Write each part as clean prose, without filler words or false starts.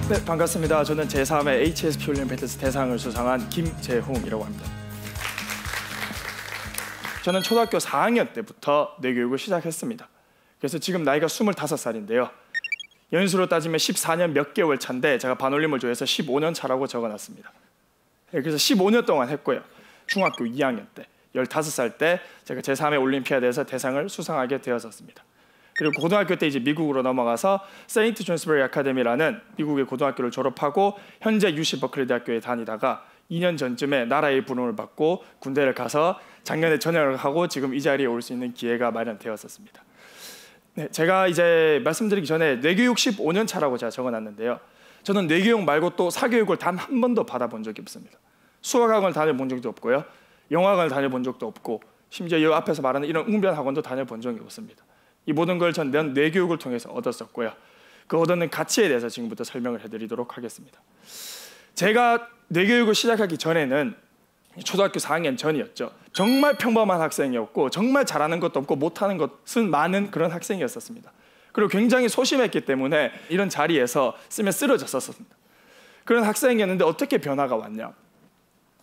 네, 반갑습니다. 저는 제3회 HSP 올림피아드 대상을 수상한 김재홍이라고 합니다. 저는 초등학교 4학년 때부터 뇌교육을 시작했습니다. 그래서 지금 나이가 25살인데요. 연수로 따지면 14년 몇 개월 차인데 제가 반올림을 조회해서 15년 차라고 적어놨습니다. 그래서 15년 동안 했고요. 중학교 2학년 때, 15살 때 제가 제3회 올림피아드에서 대상을 수상하게 되었었습니다. 그리고 고등학교 때 이제 미국으로 넘어가서 세인트 존스버리 아카데미라는 미국의 고등학교를 졸업하고 현재 UC 버클리 대학교에 다니다가 2년 전쯤에 나라의 부름을 받고 군대를 가서 작년에 전역을 하고 지금 이 자리에 올 수 있는 기회가 마련되었었습니다. 네, 제가 이제 말씀드리기 전에 뇌교육 15년 차라고 제가 적어놨는데요. 저는 뇌교육 말고 또 사교육을 단 한 번도 받아본 적이 없습니다. 수학학원을 다녀본 적도 없고요. 영어학원을 다녀본 적도 없고 심지어 이 앞에서 말하는 이런 웅변학원도 다녀본 적이 없습니다. 이 모든 걸 전 뇌교육을 통해서 얻었었고요. 그 얻는 가치에 대해서 지금부터 설명을 해드리도록 하겠습니다. 제가 뇌교육을 시작하기 전에는 초등학교 4학년 전이었죠. 정말 평범한 학생이었고 정말 잘하는 것도 없고 못하는 것은 많은 그런 학생이었습니다. 그리고 굉장히 소심했기 때문에 이런 자리에서 쓰면 쓰러졌었습니다. 그런 학생이었는데 어떻게 변화가 왔냐.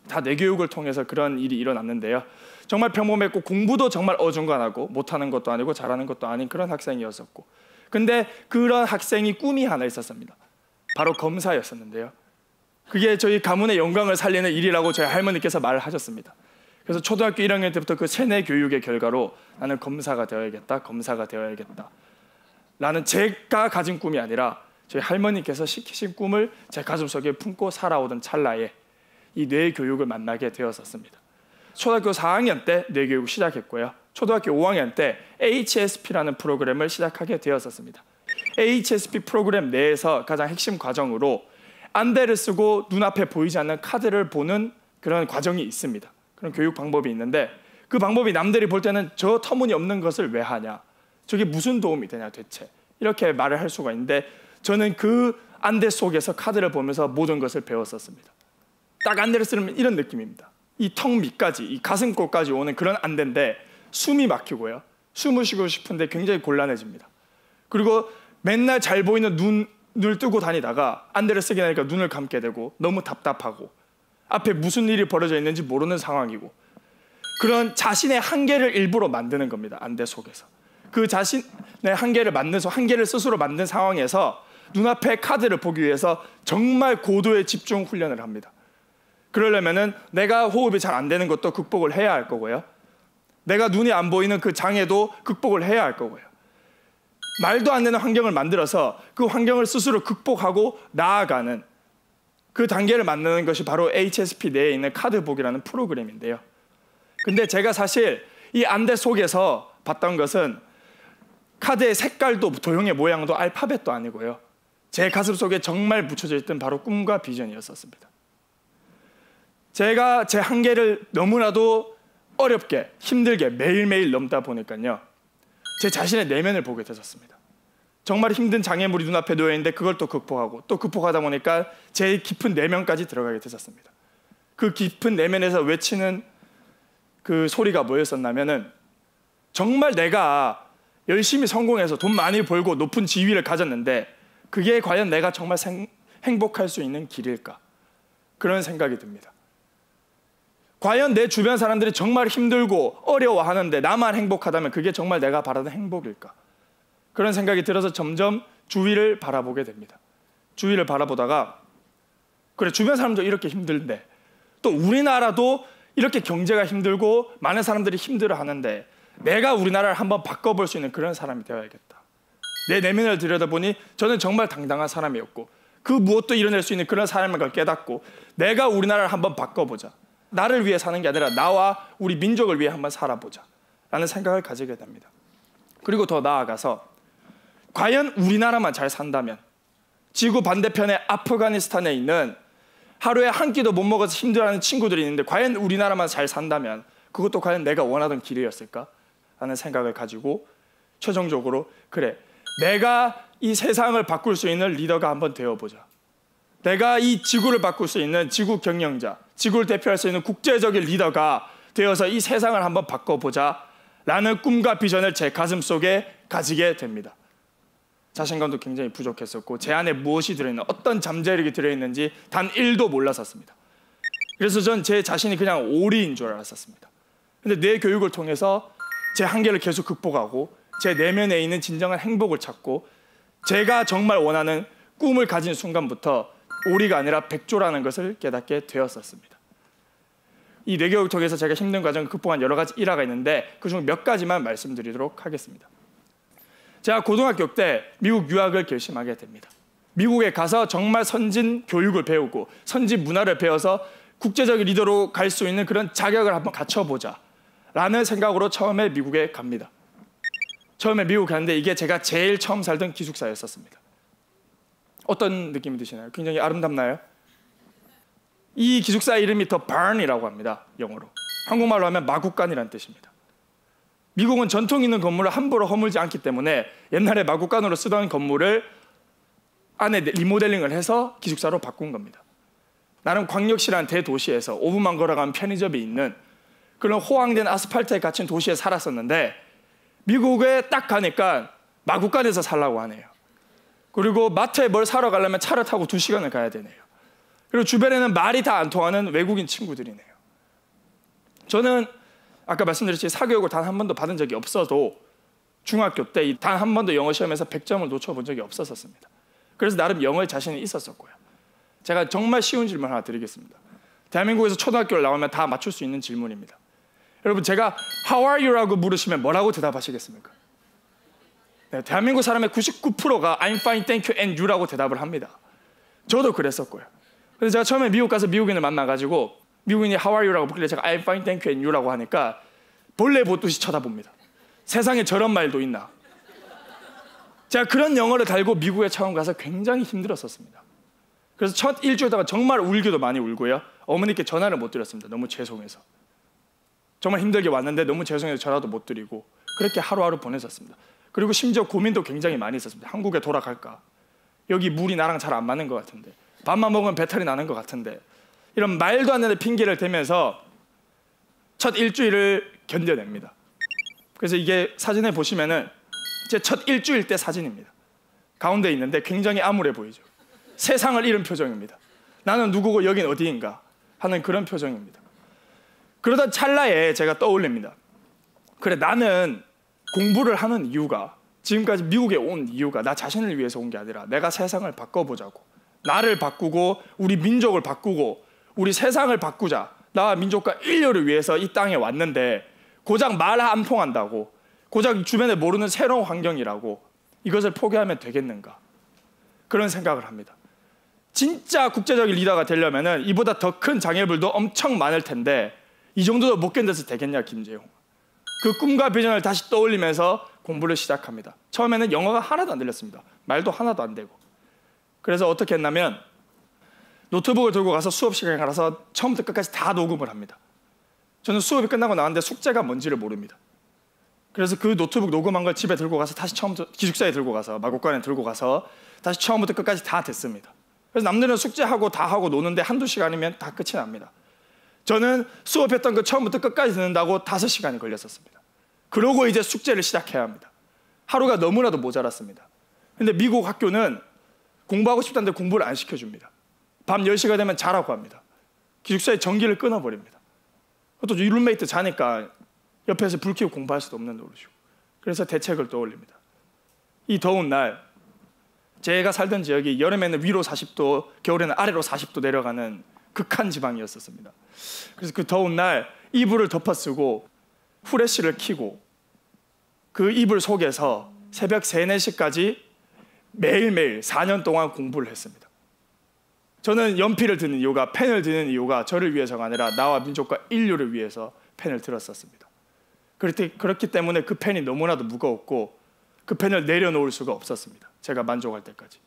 다 뇌교육을 통해서 그런 일이 일어났는데요. 정말 평범했고 공부도 정말 어중간하고 못하는 것도 아니고 잘하는 것도 아닌 그런 학생이었었고, 근데 그런 학생이 꿈이 하나 있었습니다. 바로 검사였었는데요. 그게 저희 가문의 영광을 살리는 일이라고 저희 할머니께서 말을 하셨습니다. 그래서 초등학교 1학년 때부터 그 세뇌 교육의 결과로 나는 검사가 되어야겠다, 검사가 되어야겠다 라는 제가 가진 꿈이 아니라 저희 할머니께서 시키신 꿈을 제 가슴속에 품고 살아오던 찰나에 이 뇌교육을 만나게 되었었습니다. 초등학교 4학년 때 뇌교육을 시작했고요. 초등학교 5학년 때 HSP라는 프로그램을 시작하게 되었었습니다. HSP 프로그램 내에서 가장 핵심 과정으로 안대를 쓰고 눈앞에 보이지 않는 카드를 보는 그런 과정이 있습니다. 그런 교육 방법이 있는데 그 방법이 남들이 볼 때는 저 터무니없는 것을 왜 하냐, 저게 무슨 도움이 되냐 대체, 이렇게 말을 할 수가 있는데 저는 그 안대 속에서 카드를 보면서 모든 것을 배웠었습니다. 딱 안대를 쓰면 이런 느낌입니다. 이 턱 밑까지, 이 가슴골까지 오는 그런 안대인데 숨이 막히고요. 숨을 쉬고 싶은데 굉장히 곤란해집니다. 그리고 맨날 잘 보이는 눈을 뜨고 다니다가 안대를 쓰게 되니까 눈을 감게 되고 너무 답답하고 앞에 무슨 일이 벌어져 있는지 모르는 상황이고, 그런 자신의 한계를 일부러 만드는 겁니다. 안대 속에서. 그 자신의 한계를 만들어서 한계를 스스로 만든 상황에서 눈앞에 카드를 보기 위해서 정말 고도의 집중 훈련을 합니다. 그러려면은 내가 호흡이 잘 안 되는 것도 극복을 해야 할 거고요. 내가 눈이 안 보이는 그 장애도 극복을 해야 할 거고요. 말도 안 되는 환경을 만들어서 그 환경을 스스로 극복하고 나아가는 그 단계를 만드는 것이 바로 HSP 내에 있는 카드북이라는 프로그램인데요. 근데 제가 사실 이 안대 속에서 봤던 것은 카드의 색깔도 도형의 모양도 알파벳도 아니고요. 제 가슴 속에 정말 묻혀져 있던 바로 꿈과 비전이었습니다. 제가 제 한계를 너무나도 어렵게 힘들게 매일매일 넘다 보니까요, 제 자신의 내면을 보게 되었습니다. 정말 힘든 장애물이 눈앞에 놓여있는데 그걸 또 극복하고 또 극복하다 보니까 제 깊은 내면까지 들어가게 되었습니다. 그 깊은 내면에서 외치는 그 소리가 뭐였었냐면은, 정말 내가 열심히 성공해서 돈 많이 벌고 높은 지위를 가졌는데 그게 과연 내가 정말 행복할 수 있는 길일까? 그런 생각이 듭니다. 과연 내 주변 사람들이 정말 힘들고 어려워하는데 나만 행복하다면 그게 정말 내가 바라는 행복일까? 그런 생각이 들어서 점점 주위를 바라보게 됩니다. 주위를 바라보다가 그래, 주변 사람도 이렇게 힘든데 또 우리나라도 이렇게 경제가 힘들고 많은 사람들이 힘들어하는데 내가 우리나라를 한번 바꿔볼 수 있는 그런 사람이 되어야겠다. 내 내면을 들여다보니 저는 정말 당당한 사람이었고 그 무엇도 이뤄낼 수 있는 그런 사람인 걸 깨닫고 내가 우리나라를 한번 바꿔보자. 나를 위해 사는 게 아니라 나와 우리 민족을 위해 한번 살아보자 라는 생각을 가지게 됩니다. 그리고 더 나아가서 과연 우리나라만 잘 산다면, 지구 반대편의 아프가니스탄에 있는 하루에 한 끼도 못 먹어서 힘들어하는 친구들이 있는데 과연 우리나라만 잘 산다면 그것도 과연 내가 원하던 길이었을까? 라는 생각을 가지고 최종적으로 그래, 내가 이 세상을 바꿀 수 있는 리더가 한번 되어보자. 내가 이 지구를 바꿀 수 있는 지구 경영자, 지구를 대표할 수 있는 국제적인 리더가 되어서 이 세상을 한번 바꿔보자 라는 꿈과 비전을 제 가슴속에 가지게 됩니다. 자신감도 굉장히 부족했었고 제 안에 무엇이 들어있는 어떤 잠재력이 들어있는지 단 1도 몰랐었습니다. 그래서 전 제 자신이 그냥 오리인 줄 알았었습니다. 근데 뇌 교육을 통해서 제 한계를 계속 극복하고 제 내면에 있는 진정한 행복을 찾고 제가 정말 원하는 꿈을 가진 순간부터 오리가 아니라 백조라는 것을 깨닫게 되었었습니다. 이 뇌교육을 통해서 제가 힘든 과정을 극복한 여러 가지 일화가 있는데 그중 몇 가지만 말씀드리도록 하겠습니다. 제가 고등학교 때 미국 유학을 결심하게 됩니다. 미국에 가서 정말 선진 교육을 배우고 선진 문화를 배워서 국제적 리더로 갈 수 있는 그런 자격을 한번 갖춰보자 라는 생각으로 처음에 미국에 갑니다. 처음에 미국 갔는데 이게 제가 제일 처음 살던 기숙사였었습니다. 어떤 느낌이 드시나요? 굉장히 아름답나요? 이 기숙사 이름이 The Barn이라고 합니다. 영어로. 한국말로 하면 마국간이라는 뜻입니다. 미국은 전통 있는 건물을 함부로 허물지 않기 때문에 옛날에 마국간으로 쓰던 건물을 안에 리모델링을 해서 기숙사로 바꾼 겁니다. 나름 광역시라는 대도시에서 5분만 걸어가면 편의점이 있는 그런 호황된 아스팔트에 갇힌 도시에 살았었는데 미국에 딱 가니까 마국간에서 살라고 하네요. 그리고 마트에 뭘 사러 가려면 차를 타고 2시간을 가야 되네요. 그리고 주변에는 말이 다 안 통하는 외국인 친구들이네요. 저는 아까 말씀드렸듯이 사교육을 단 한 번도 받은 적이 없어도 중학교 때 단 한 번도 영어 시험에서 100점을 놓쳐본 적이 없었습니다. 그래서 나름 영어에 자신이 있었었고요. 제가 정말 쉬운 질문 하나 드리겠습니다. 대한민국에서 초등학교를 나오면 다 맞출 수 있는 질문입니다. 여러분 제가 How are you?라고 물으시면 뭐라고 대답하시겠습니까? 네, 대한민국 사람의 99%가 I'm fine, thank you, and you라고 대답을 합니다. 저도 그랬었고요. 그래서 제가 처음에 미국 가서 미국인을 만나가지고 미국인이 How are you?라고 묻길래 제가 I'm fine, thank you, and you라고 하니까 벌레 보듯이 쳐다봅니다. 세상에 저런 말도 있나? 제가 그런 영어를 달고 미국에 처음 가서 굉장히 힘들었었습니다. 그래서 첫 일주일 동안 정말 울기도 많이 울고요. 어머니께 전화를 못 드렸습니다. 너무 죄송해서. 정말 힘들게 왔는데 너무 죄송해서 전화도 못 드리고 그렇게 하루하루 보냈었습니다. 그리고 심지어 고민도 굉장히 많이 있었습니다. 한국에 돌아갈까? 여기 물이 나랑 잘 안 맞는 것 같은데 밥만 먹으면 배탈이 나는 것 같은데 이런 말도 안 되는 핑계를 대면서 첫 일주일을 견뎌냅니다. 그래서 이게 사진에 보시면은 제 첫 일주일 때 사진입니다. 가운데 있는데 굉장히 암울해 보이죠. 세상을 잃은 표정입니다. 나는 누구고 여긴 어디인가 하는 그런 표정입니다. 그러던 찰나에 제가 떠올립니다. 그래 나는 공부를 하는 이유가 지금까지 미국에 온 이유가 나 자신을 위해서 온 게 아니라 내가 세상을 바꿔보자고 나를 바꾸고 우리 민족을 바꾸고 우리 세상을 바꾸자 나와 민족과 인류를 위해서 이 땅에 왔는데 고작 말 안 통한다고 고작 주변에 모르는 새로운 환경이라고 이것을 포기하면 되겠는가 그런 생각을 합니다. 진짜 국제적인 리더가 되려면 이보다 더 큰 장애물도 엄청 많을 텐데 이 정도도 못 견뎌서 되겠냐 김재용. 그 꿈과 비전을 다시 떠올리면서 공부를 시작합니다. 처음에는 영어가 하나도 안 들렸습니다. 말도 하나도 안 되고. 그래서 어떻게 했냐면 노트북을 들고 가서 수업 시간에 가서 처음부터 끝까지 다 녹음을 합니다. 저는 수업이 끝나고 나왔는데 숙제가 뭔지를 모릅니다. 그래서 그 노트북 녹음한 걸 집에 들고 가서 다시 처음부터 기숙사에 들고 가서 마곡간에 들고 가서 다시 처음부터 끝까지 다 됐습니다. 그래서 남들은 숙제하고 다 하고 노는데 한두 시간이면 다 끝이 납니다. 저는 수업했던 거 처음부터 끝까지 듣는다고 5시간이 걸렸었습니다. 그러고 이제 숙제를 시작해야 합니다. 하루가 너무나도 모자랐습니다. 근데 미국 학교는 공부하고 싶다는데 공부를 안 시켜줍니다. 밤 10시가 되면 자라고 합니다. 기숙사에 전기를 끊어버립니다. 또 룸메이트 자니까 옆에서 불 켜고 공부할 수도 없는 노릇이고. 그래서 대책을 떠올립니다. 이 더운 날 제가 살던 지역이 여름에는 위로 40도, 겨울에는 아래로 40도 내려가는 극한 지방이었습니다. 그래서 그 더운 날 이불을 덮어쓰고 후레쉬를 켜고 그 이불 속에서 새벽 3, 4시까지 매일매일 4년 동안 공부를 했습니다. 저는 연필을 드는 이유가 펜을 드는 이유가 저를 위해서가 아니라 나와 민족과 인류를 위해서 펜을 들었었습니다. 그렇기 때문에 그 펜이 너무나도 무거웠고 그 펜을 내려놓을 수가 없었습니다. 제가 만족할 때까지.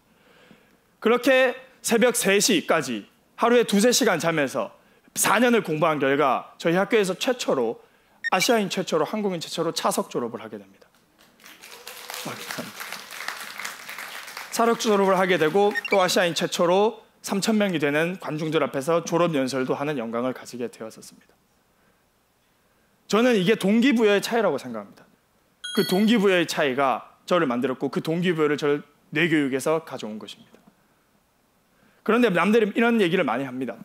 그렇게 새벽 3시까지 하루에 2-3시간 자면서 4년을 공부한 결과 저희 학교에서 최초로 아시아인 최초로 한국인 최초로 차석 졸업을 하게 됩니다. 차석 졸업을 하게 되고 또 아시아인 최초로 3,000명이 되는 관중들 앞에서 졸업 연설도 하는 영광을 가지게 되었었습니다. 저는 이게 동기부여의 차이라고 생각합니다. 그 동기부여의 차이가 저를 만들었고 그 동기부여를 저를 뇌교육에서 가져온 것입니다. 그런데 남들이 이런 얘기를 많이 합니다.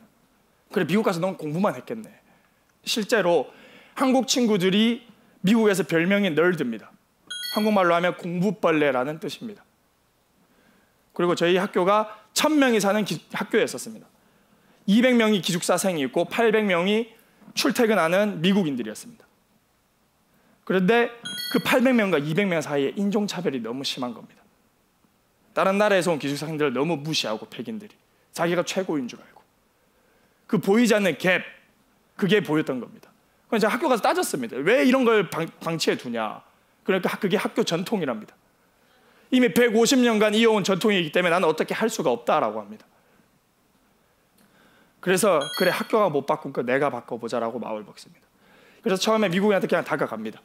그래, 미국 가서 넌 공부만 했겠네. 실제로 한국 친구들이 미국에서 별명이 널드입니다. 한국말로 하면 공부벌레라는 뜻입니다. 그리고 저희 학교가 1000명이 사는 학교였었습니다. 200명이 기숙사생이 있고 800명이 출퇴근하는 미국인들이었습니다. 그런데 그 800명과 200명 사이에 인종차별이 너무 심한 겁니다. 다른 나라에서 온 기숙사생들을 너무 무시하고 백인들이 자기가 최고인 줄 알고 그 보이지 않는 갭, 그게 보였던 겁니다. 그래서 제가 학교 가서 따졌습니다. 왜 이런 걸 방치해 두냐. 그러니까 그게 학교 전통이랍니다. 이미 150년간 이어온 전통이기 때문에 나는 어떻게 할 수가 없다라고 합니다. 그래서 그래, 학교가 못 바꾼 거 내가 바꿔보자라고 마음을 먹습니다. 그래서 처음에 미국인한테 그냥 다가갑니다.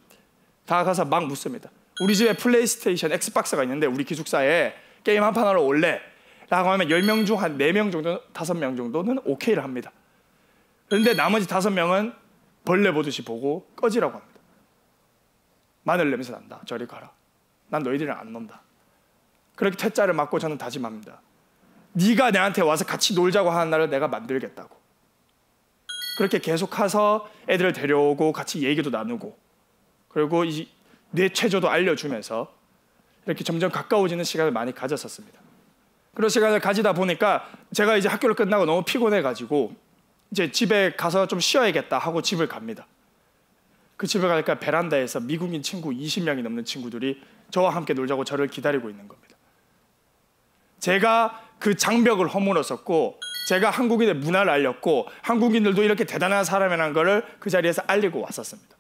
다가가서 막 묻습니다. 우리 집에 플레이스테이션, 엑스박스가 있는데 우리 기숙사에 게임 한 판 하러 올래? 라고 하면 10명 중 한 4명 정도, 5명 정도는 오케이를 합니다. 그런데 나머지 5명은 벌레 보듯이 보고 꺼지라고 합니다. 마늘 냄새 난다. 저리 가라. 난 너희들이랑 안 논다. 그렇게 퇴짜를 맞고 저는 다짐합니다. 네가 내한테 와서 같이 놀자고 하는 날을 내가 만들겠다고. 그렇게 계속해서 애들을 데려오고 같이 얘기도 나누고 그리고 뇌 체조도 알려주면서 이렇게 점점 가까워지는 시간을 많이 가졌었습니다. 그런 시간을 가지다 보니까 제가 이제 학교를 끝나고 너무 피곤해가지고 이제 집에 가서 좀 쉬어야겠다 하고 집을 갑니다. 그 집을 가니까 베란다에서 미국인 친구 20명이 넘는 친구들이 저와 함께 놀자고 저를 기다리고 있는 겁니다. 제가 그 장벽을 허물었었고 제가 한국인의 문화를 알렸고 한국인들도 이렇게 대단한 사람이라는 것을 그 자리에서 알리고 왔었습니다.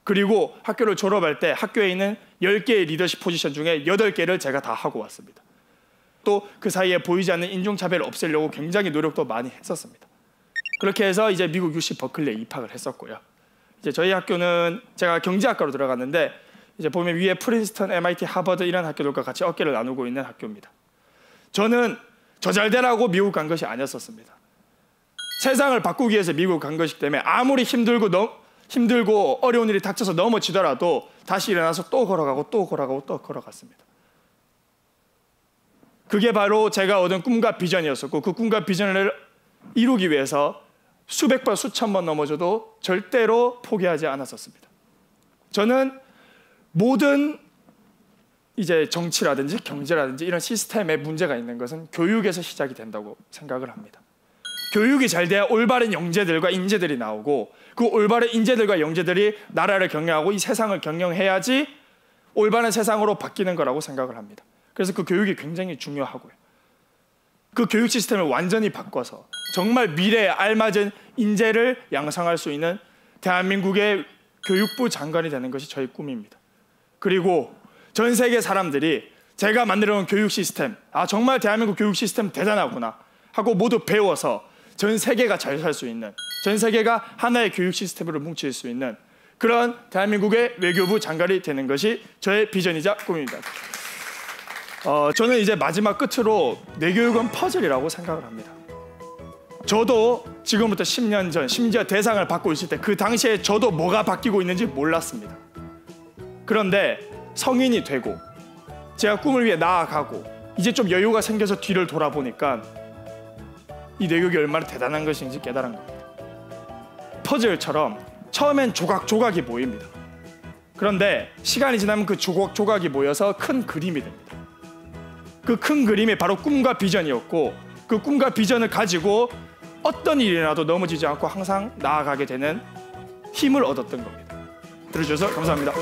그리고 학교를 졸업할 때 학교에 있는 10개의 리더십 포지션 중에 8개를 제가 다 하고 왔습니다. 또 그 사이에 보이지 않는 인종차별을 없애려고 굉장히 노력도 많이 했었습니다. 그렇게 해서 이제 미국 UC 버클리에 입학을 했었고요. 이제 저희 학교는 제가 경제학과로 들어갔는데 이제 보면 위에 프린스턴, MIT, 하버드 이런 학교들과 같이 어깨를 나누고 있는 학교입니다. 저는 저 잘 되라고 미국 간 것이 아니었었습니다. 세상을 바꾸기 위해서 미국 간 것이기 때문에 아무리 힘들고 어려운 일이 닥쳐서 넘어지더라도 다시 일어나서 또 걸어가고 또 걸어가고 또 걸어갔습니다. 그게 바로 제가 얻은 꿈과 비전이었었고 그 꿈과 비전을 이루기 위해서 수백 번 수천 번 넘어져도 절대로 포기하지 않았었습니다. 저는 모든 이제 정치라든지 경제라든지 이런 시스템에 문제가 있는 것은 교육에서 시작이 된다고 생각을 합니다. 교육이 잘 돼야 올바른 영재들과 인재들이 나오고 그 올바른 인재들과 영재들이 나라를 경영하고 이 세상을 경영해야지 올바른 세상으로 바뀌는 거라고 생각을 합니다. 그래서 그 교육이 굉장히 중요하고요. 그 교육 시스템을 완전히 바꿔서 정말 미래에 알맞은 인재를 양성할 수 있는 대한민국의 교육부 장관이 되는 것이 저의 꿈입니다. 그리고 전 세계 사람들이 제가 만들어놓은 교육 시스템, 정말 대한민국 교육 시스템 대단하구나 하고 모두 배워서 전 세계가 잘 살 수 있는, 전 세계가 하나의 교육 시스템으로 뭉칠 수 있는 그런 대한민국의 외교부 장관이 되는 것이 저의 비전이자 꿈입니다. 저는 이제 마지막 끝으로 뇌교육은 퍼즐이라고 생각을 합니다. 저도 지금부터 10년 전, 심지어 대상을 받고 있을 때 그 당시에 저도 뭐가 바뀌고 있는지 몰랐습니다. 그런데 성인이 되고 제가 꿈을 위해 나아가고 이제 좀 여유가 생겨서 뒤를 돌아보니까 이 뇌교육이 얼마나 대단한 것인지 깨달은 겁니다. 퍼즐처럼 처음엔 조각조각이 보입니다. 그런데 시간이 지나면 그 조각조각이 모여서 큰 그림이 됩니다. 그 큰 그림이 바로 꿈과 비전이었고 그 꿈과 비전을 가지고 어떤 일이라도 넘어지지 않고 항상 나아가게 되는 힘을 얻었던 겁니다. 들어주셔서 감사합니다.